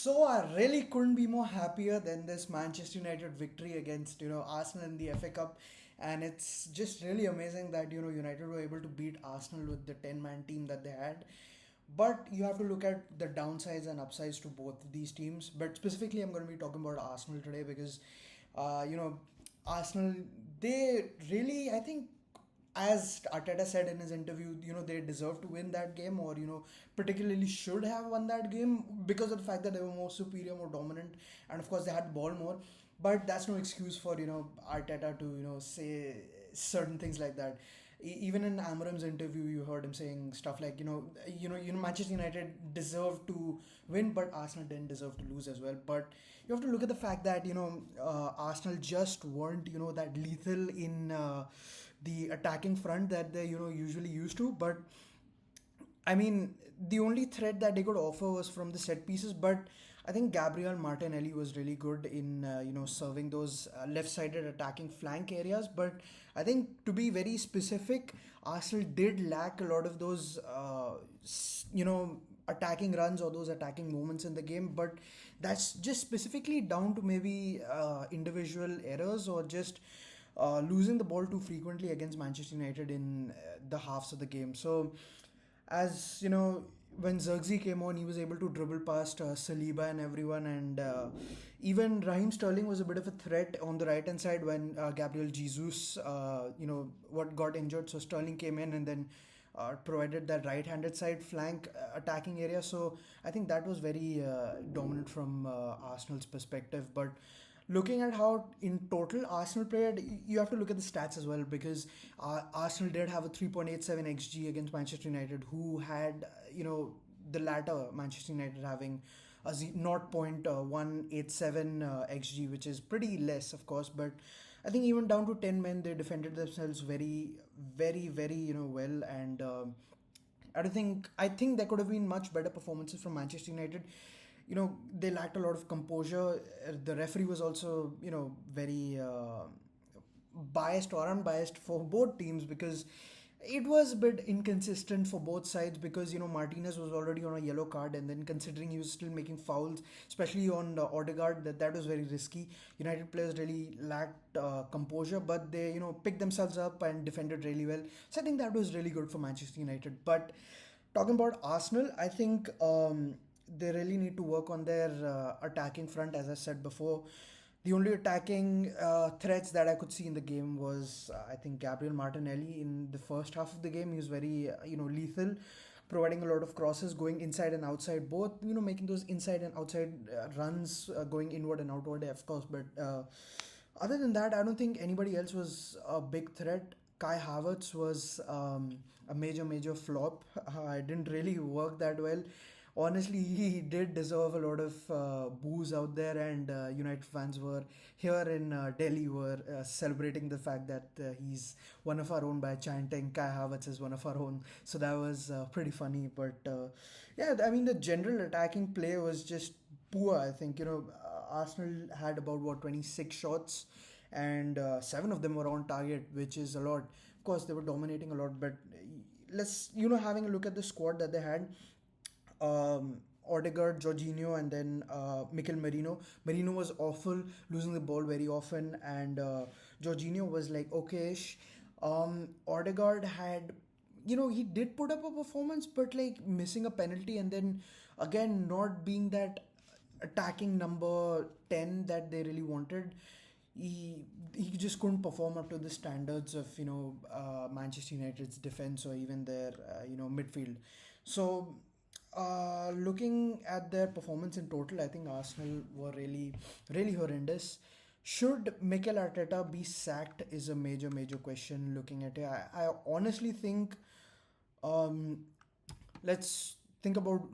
So I really couldn't be more happier than this Manchester United victory against Arsenal in the FA Cup, and it's just really amazing that United were able to beat Arsenal with the 10-man team that they had. But you have to look at the downsides and upsides to both these teams. But specifically, I'm going to be talking about Arsenal today because, uh, you know, Arsenal, they really, I think, as Arteta said in his interview, they deserve to win that game, or particularly should have won that game because of the fact that they were more superior, more dominant, and of course they had the ball more. But that's no excuse for Arteta to say certain things like that. Even in Amorim's interview, you heard him saying stuff like Manchester United deserved to win, but Arsenal didn't deserve to lose as well. But you have to look at the fact that Arsenal just weren't that lethal in the attacking front that they usually used to. But I mean, the only threat that they could offer was from the set pieces, but I think Gabriel Martinelli was really good in serving those left-sided attacking flank areas. But I think to be very specific, Arsenal did lack a lot of those attacking runs or those attacking moments in the game. But that's just specifically down to maybe individual errors or just losing the ball too frequently against Manchester United in the halves of the game. So, as you know, when Zirkzee came on, he was able to dribble past Saliba and everyone, and even Raheem Sterling was a bit of a threat on the right hand side when Gabriel Jesus, what got injured. So Sterling came in and then provided that right-handed side flank attacking area. So I think that was very dominant from Arsenal's perspective. But looking at how in total Arsenal played, you have to look at the stats as well because Arsenal did have a 3.87 xG against Manchester United, who had the latter Manchester United having a 0.187 xG, which is pretty less, of course. But I think even down to 10 men, they defended themselves very, very, very well. And I think there could have been much better performances from Manchester United. They lacked a lot of composure. The referee was also very biased or unbiased for both teams because it was a bit inconsistent for both sides because Martinez was already on a yellow card, and then considering he was still making fouls, especially on Odegaard, that was very risky. United players really lacked composure, but they picked themselves up and defended really well. So I think that was really good for Manchester United. But talking about Arsenal, I think they really need to work on their attacking front. As I said before, the only attacking threats that I could see in the game was I think Gabriel Martinelli in the first half of the game. He was very lethal, providing a lot of crosses going inside and outside, both making those inside and outside runs, going inward and outward, of course. But other than that, I don't think anybody else was a big threat. Kai Havertz was a major flop. It didn't really work that well. Honestly, he did deserve a lot of boos out there, and United fans were here in Delhi were celebrating the fact that he's one of our own by chanting Kai Havertz is one of our own. So that was pretty funny. But yeah, I mean the general attacking play was just poor. I think Arsenal had about 26 shots, and 7 of them were on target, which is a lot. Of course, they were dominating a lot, but let's having a look at the squad that they had. Odegaard, Jorginho, and then Mikel Merino. Merino was awful, losing the ball very often, and Jorginho was like okayish. Odegaard had, he did put up a performance, but like missing a penalty, and then again not being that attacking number 10 that they really wanted. He just couldn't perform up to the standards of Manchester United's defense or even their midfield. So looking at their performance in total, I think Arsenal were really, really horrendous. Should Mikel Arteta be sacked is a major question looking at it. I honestly think, let's think about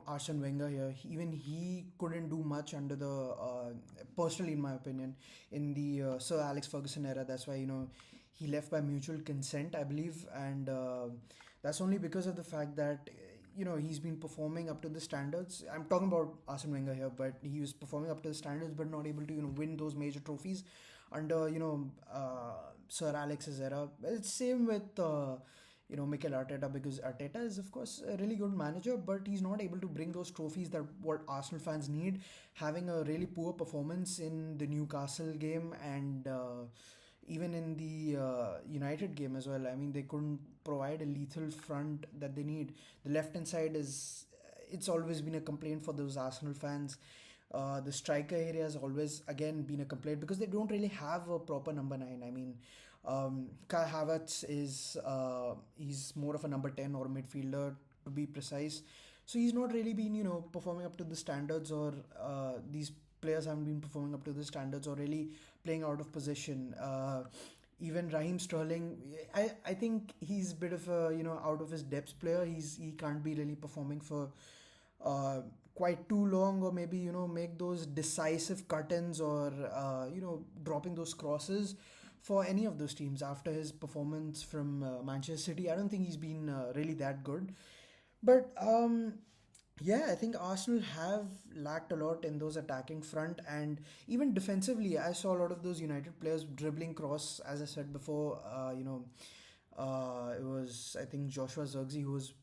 Arsene Wenger here. Even he couldn't do much under the personally, in my opinion, in the Sir Alex Ferguson era. That's why he left by mutual consent, I believe, and that's only because of the fact that he's been performing up to the standards. I'm talking about Arsene Wenger here, but he was performing up to the standards, but not able to win those major trophies under Sir Alex's era. It's same with Mikel Arteta, because Arteta is of course a really good manager, but he's not able to bring those trophies that what Arsenal fans need. Having a really poor performance in the Newcastle game and even in the United game as well. I mean, they couldn't provide a lethal front that they need. The left hand side is it's always been a complaint for those Arsenal fans. The striker area has always again been a complaint because they don't really have a proper number nine. I mean, Kai Havertz is he's more of a number 10 or midfielder to be precise. So he's not really been performing up to the standards, or these players haven't been performing up to the standards or really playing out of position. Even Raheem Sterling, I think he's a bit of a out of his depth player. He can't be really performing for quite too long, or maybe make those decisive cut-ins, or dropping those crosses for any of those teams after his performance from Manchester City. I don't think he's been really that good. But yeah, I think Arsenal have lacked a lot in those attacking front, and even defensively. I saw a lot of those United players dribbling cross, as I said before. It was, I think, Joshua Zirkzee who was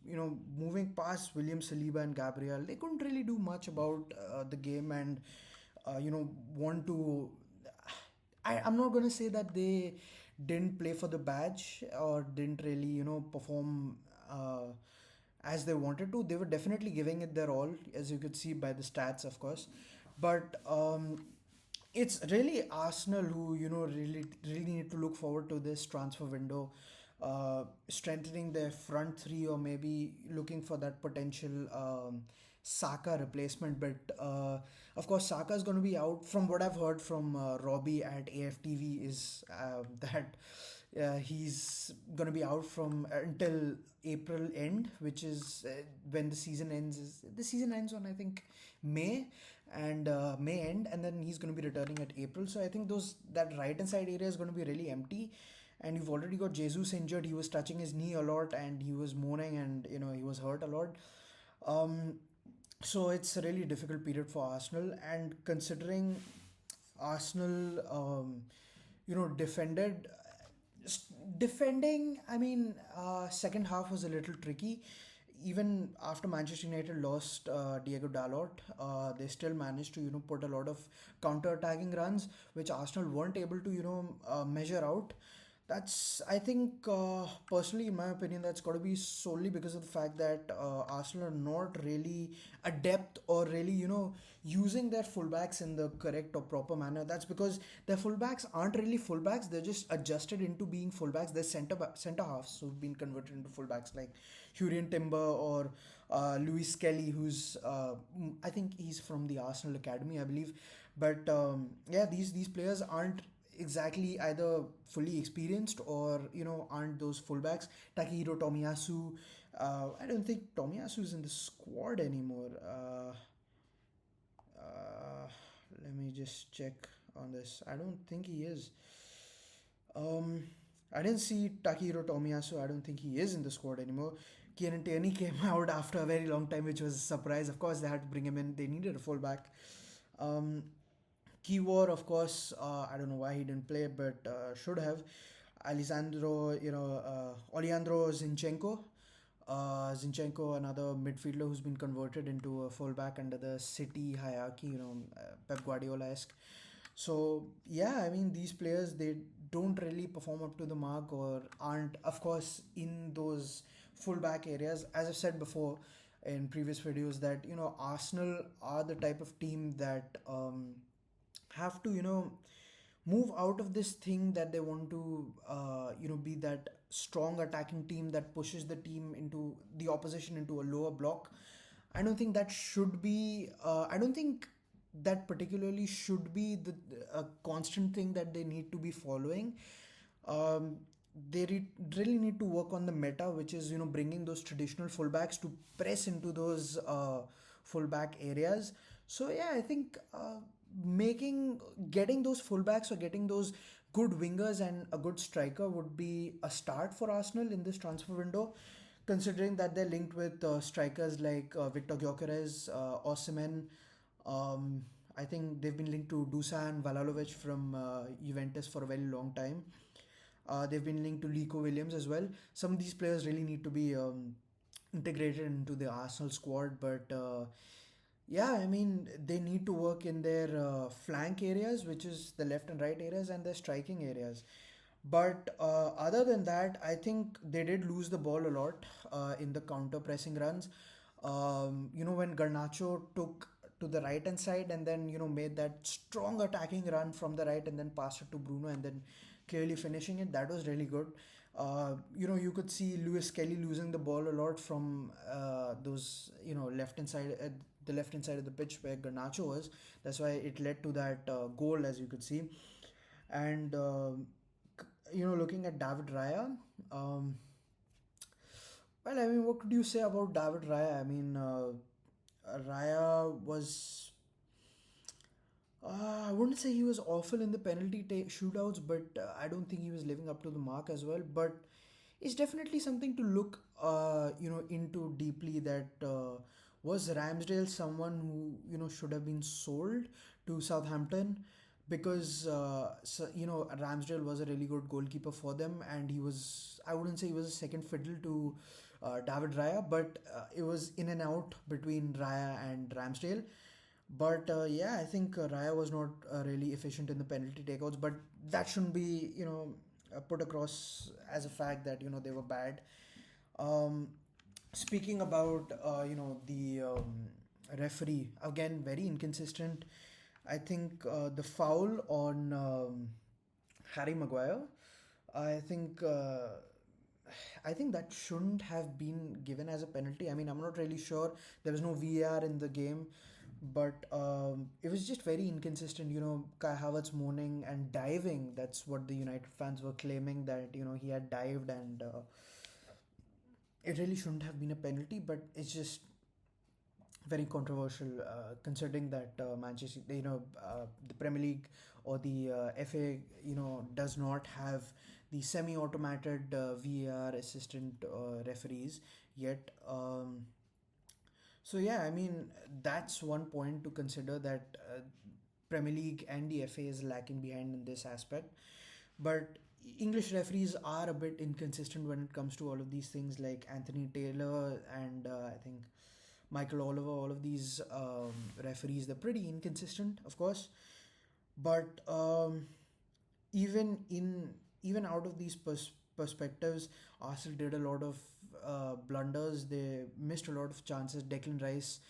moving past William Saliba and Gabriel. They couldn't really do much about the game, and want to. I'm not gonna say that they didn't play for the badge or didn't really perform as they wanted to. They were definitely giving it their all, as you could see by the stats, of course. But it's really Arsenal who really need to look forward to this transfer window, strengthening their front three, or maybe looking for that potential Saka replacement. But of course, Saka is going to be out. From what I've heard from Robbie at AFTV is that he's going to be out from until April end, which is when the season ends. The season ends on, I think, May, and May end, and then he's going to be returning at April. So I think that right hand side area is going to be really empty. And you've already got Jesus injured. He was touching his knee a lot, and he was moaning, and he was hurt a lot. Um, so it's a really difficult period for Arsenal, and considering Arsenal, defending. I mean, second half was a little tricky. Even after Manchester United lost Diego Dalot, they still managed to put a lot of counter-attacking runs, which Arsenal weren't able to measure out. That's, I think, personally, in my opinion, that's got to be solely because of the fact that Arsenal are not really adept, or really, using their fullbacks in the correct or proper manner. That's because their fullbacks aren't really fullbacks. They're just adjusted into being fullbacks. They're center halves who've been converted into fullbacks, like Hurrien Timber or Louis Kelly, who's I think he's from the Arsenal Academy, I believe. But yeah, these players aren't exactly either fully experienced, or aren't those fullbacks. Takehiro Tomiyasu, I don't think Tomiyasu is in the squad anymore. Let me just check on this. I don't think he is. I didn't see Takehiro Tomiyasu. I don't think he is in the squad anymore. Kieran Tierney came out after a very long time, which was a surprise. Of course, they had to bring him in. They needed a fullback. Keyworth, of course, I don't know why he didn't play, but should have. Oleandro Zinchenko. Zinchenko, another midfielder who's been converted into a fullback under the City hierarchy, Pep Guardiola-esque. So, yeah, I mean, these players, they don't really perform up to the mark, or aren't, of course, in those fullback areas. As I've said before in previous videos, that, Arsenal are the type of team that have to move out of this thing that they want to be that strong attacking team that pushes the team into the opposition into a lower block. I don't think that should be I don't think that particularly should be the a constant thing that they need to be following. They really need to work on the meta, which is bringing those traditional fullbacks to press into those fullback areas. So yeah, I think getting those fullbacks, or getting those good wingers and a good striker would be a start for Arsenal in this transfer window, considering that they're linked with strikers like Victor Gyökeres, Osimhen. I think they've been linked to Dusan Vlahovic from Juventus for a very long time. They've been linked to Nico Williams as well. Some of these players really need to be integrated into the Arsenal squad, but yeah, I mean, they need to work in their flank areas, which is the left and right areas, and their striking areas. But other than that, I think they did lose the ball a lot in the counter pressing runs. When Garnacho took to the right hand side and then made that strong attacking run from the right and then passed it to Bruno and then clearly finishing it, that was really good. You could see Lewis Kelly losing the ball a lot from those left hand side, the left hand side of the pitch where Garnacho was. That's why it led to that goal, as you could see. And looking at David Raya, um, well, I mean, what could you say about David Raya? I mean, Raya was. I wouldn't say he was awful in the shootouts, but I don't think he was living up to the mark as well. But it's definitely something to look, into deeply. That was Ramsdale someone who should have been sold to Southampton, because Ramsdale was a really good goalkeeper for them, and he was, I wouldn't say he was a second fiddle to David Raya, but it was in and out between Raya and Ramsdale. But yeah, I think Raya was not really efficient in the penalty takeouts, but that shouldn't be put across as a fact that they were bad. Um, Speaking about the referee, again very inconsistent. I think the foul on Harry Maguire, I think that shouldn't have been given as a penalty. I mean, I'm not really sure. There was no VAR in the game, but it was just very inconsistent. Kai Havertz moaning and diving. That's what the United fans were claiming, that he had dived, and it really shouldn't have been a penalty. But it's just very controversial, considering that the Premier League or the FA, does not have the semi-automated VAR assistant referees yet. So yeah, I mean, that's one point to consider, that Premier League and the FA is lacking behind in this aspect. But English referees are a bit inconsistent when it comes to all of these things, like Anthony Taylor and I think Michael Oliver. All of these referees, they're pretty inconsistent, of course. But even in even out of these perspectives, Arsenal did a lot of blunders. They missed a lot of chances. Declan Rice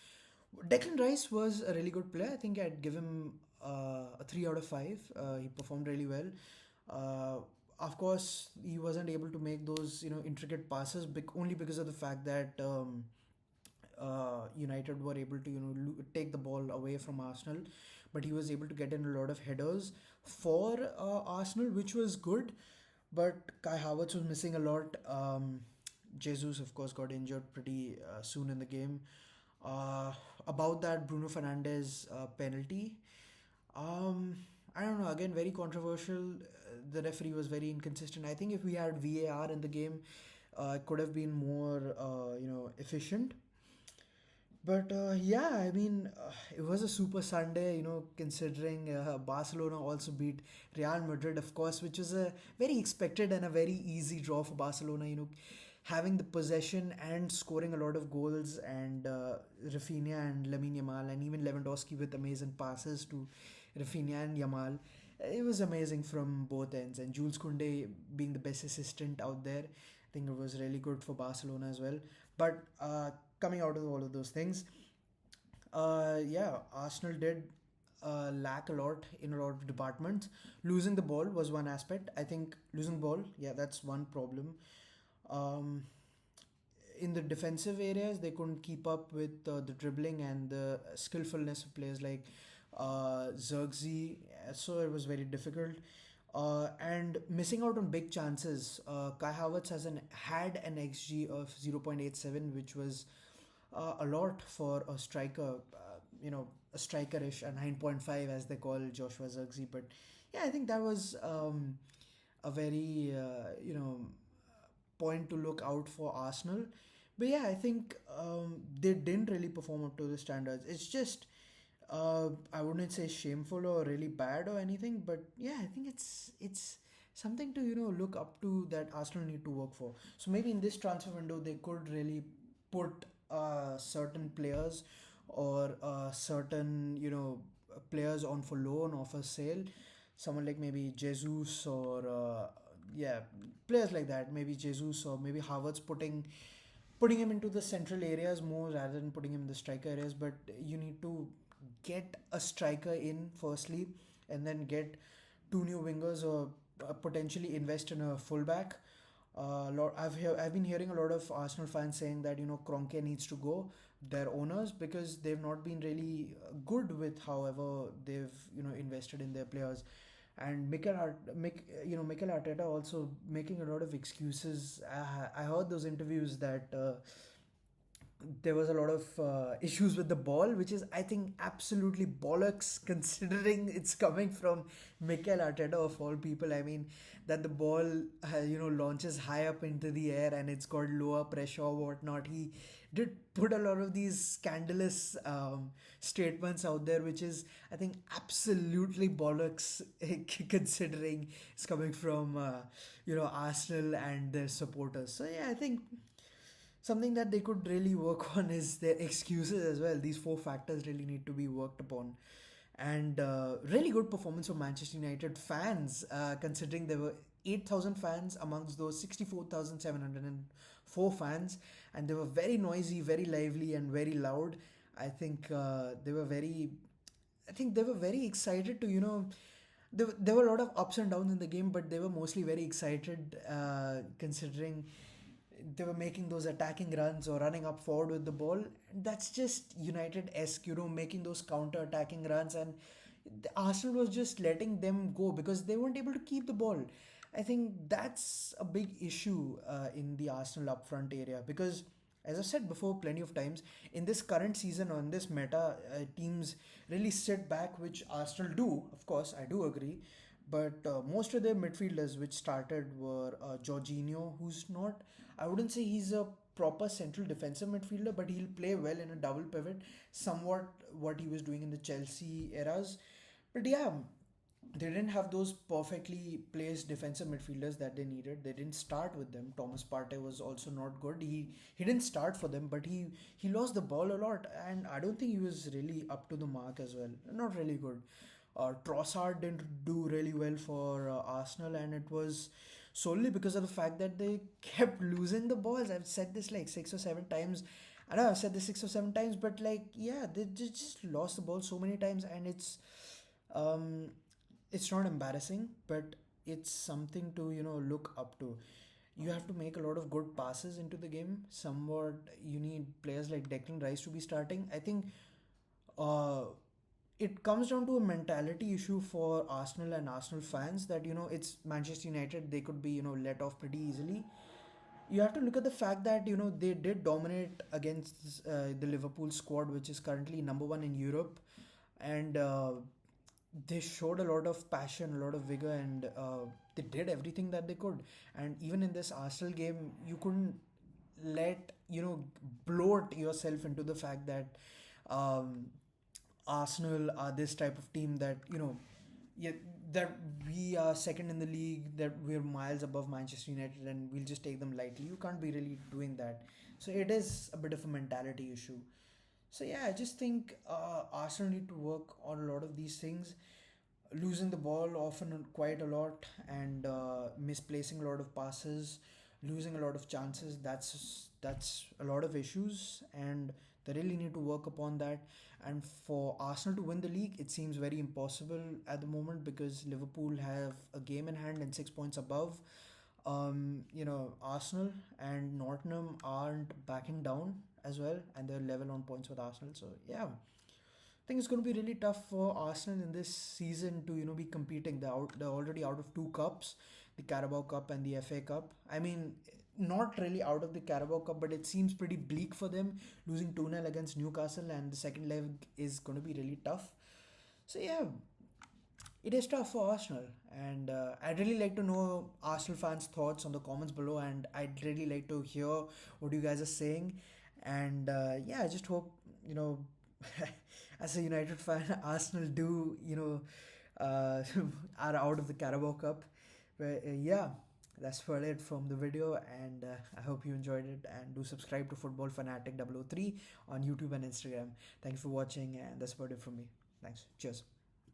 was a really good player. I think I'd give him a 3 out of 5. He performed really well. Of course, he wasn't able to make those intricate passes, only because of the fact that United were able to take the ball away from Arsenal, but he was able to get in a lot of headers for Arsenal, which was good. But Kai Havertz was missing a lot. Jesus, of course, got injured pretty soon in the game. About that Bruno Fernandes penalty, I don't know. Again, very controversial. The referee was very inconsistent. I think if we had VAR in the game, it could have been more, efficient. But yeah, I mean, it was a super Sunday, considering Barcelona also beat Real Madrid, of course, which was a very expected and a very easy draw for Barcelona, having the possession and scoring a lot of goals, and Rafinha and Lamine Yamal, and even Lewandowski with amazing passes to Rafinha and Yamal. It was amazing from both ends, and Jules Koundé being the best assistant out there, I think it was really good for Barcelona as well. But coming out of all of those things, yeah, Arsenal did lack a lot in a lot of departments. Losing the ball was one aspect. I think losing the ball, yeah, that's one problem. Um, in the defensive areas, they couldn't keep up with the dribbling and the skillfulness of players like Zirkzee, so it was very difficult. And missing out on big chances. Kai Havertz had an XG of 0.87, which was a lot for a striker. A strikerish, a 9.5 as they call Joshua Zirkzee. But yeah, I think that was a very point to look out for Arsenal. But yeah, I think they didn't really perform up to the standards. It's just I wouldn't say shameful or really bad or anything, but yeah, I think it's something to look up to that Arsenal need to work for. So maybe in this transfer window they could really put certain players or certain players on for loan or for sale. Someone like maybe Jesus or yeah, players like that. Maybe Jesus or maybe Havertz putting him into the central areas more rather than putting him in the striker areas. But you need to get a striker in firstly, and then get two new wingers or potentially invest in a fullback. I've been hearing a lot of Arsenal fans saying that Kroenke needs to go, their owners, because they've not been really good with however they've invested in their players. And Mikel Arteta also making a lot of excuses. I heard those interviews that there was a lot of issues with the ball, which is, I think, absolutely bollocks considering it's coming from Mikel Arteta of all people. I mean, that the ball launches high up into the air and it's got lower pressure or whatnot. He did put a lot of these scandalous statements out there, which is, I think, absolutely bollocks considering it's coming from Arsenal and their supporters. So yeah, I think something that they could really work on is their excuses as well. These four factors really need to be worked upon. And really good performance from Manchester United fans, considering there were 8,000 fans amongst those 64,704 fans, and they were very noisy, very lively, and very loud. I think they were very. I think they were very excited to There were a lot of ups and downs in the game, but they were mostly very excited, considering they were making those attacking runs or running up forward with the ball. That's just United-esque, making those counter-attacking runs, and Arsenal was just letting them go because they weren't able to keep the ball. I think that's a big issue in the Arsenal up front area because, as I said before plenty of times, in this current season on this meta, teams really sit back, which Arsenal do. Of course, I do agree. But most of their midfielders which started were Jorginho, who's not, I wouldn't say he's a proper central defensive midfielder, but he'll play well in a double pivot, somewhat what he was doing in the Chelsea eras. But yeah, they didn't have those perfectly placed defensive midfielders that they needed. They didn't start with them. Thomas Partey was also not good. He didn't start for them, but he lost the ball a lot, and I don't think he was really up to the mark as well. Not really good. Trossard didn't do really well for Arsenal, and it was solely because of the fact that they kept losing the balls. I've said this like 6 or 7 times. I know I've said this 6 or 7 times, but like, yeah, they just lost the ball so many times, and um, it's not embarrassing, but it's something to look up to. You have to make a lot of good passes into the game. Somewhat, you need players like Declan Rice to be starting. I think uh, it comes down to a mentality issue for Arsenal and Arsenal fans that it's Manchester United. They could be let off pretty easily. You have to look at the fact that they did dominate against the Liverpool squad, which is currently number one in Europe, and they showed a lot of passion, a lot of vigor, and they did everything that they could. And even in this Arsenal game, you couldn't let bloat yourself into the fact that um, Arsenal are this type of team that yeah, that we are second in the league, that we're miles above Manchester United, and we'll just take them lightly. You can't be really doing that. So it is a bit of a mentality issue. So yeah, I just think Arsenal need to work on a lot of these things. Losing the ball often quite a lot, and misplacing a lot of passes, losing a lot of chances. That's a lot of issues, and they really need to work upon that. And for Arsenal to win the league, it seems very impossible at the moment because Liverpool have a game in hand and 6 points above. Arsenal and Nottingham aren't backing down as well, and they're level on points with Arsenal. So yeah, I think it's going to be really tough for Arsenal in this season to be competing. They're already out of two cups, the Carabao Cup and the FA Cup. I mean, not really out of the Carabao Cup, but it seems pretty bleak for them, losing 2-0 against Newcastle, and the second leg is going to be really tough. So yeah, it is tough for Arsenal, and I'd really like to know Arsenal fans' thoughts on the comments below, and I'd really like to hear what you guys are saying. And yeah, I just hope as a United fan, Arsenal do are out of the Carabao Cup, Yeah, that's about it from the video, and I hope you enjoyed it. And do subscribe to Football Fanatic 003 on YouTube and Instagram. Thank you for watching, and that's about it from me. Thanks. Cheers.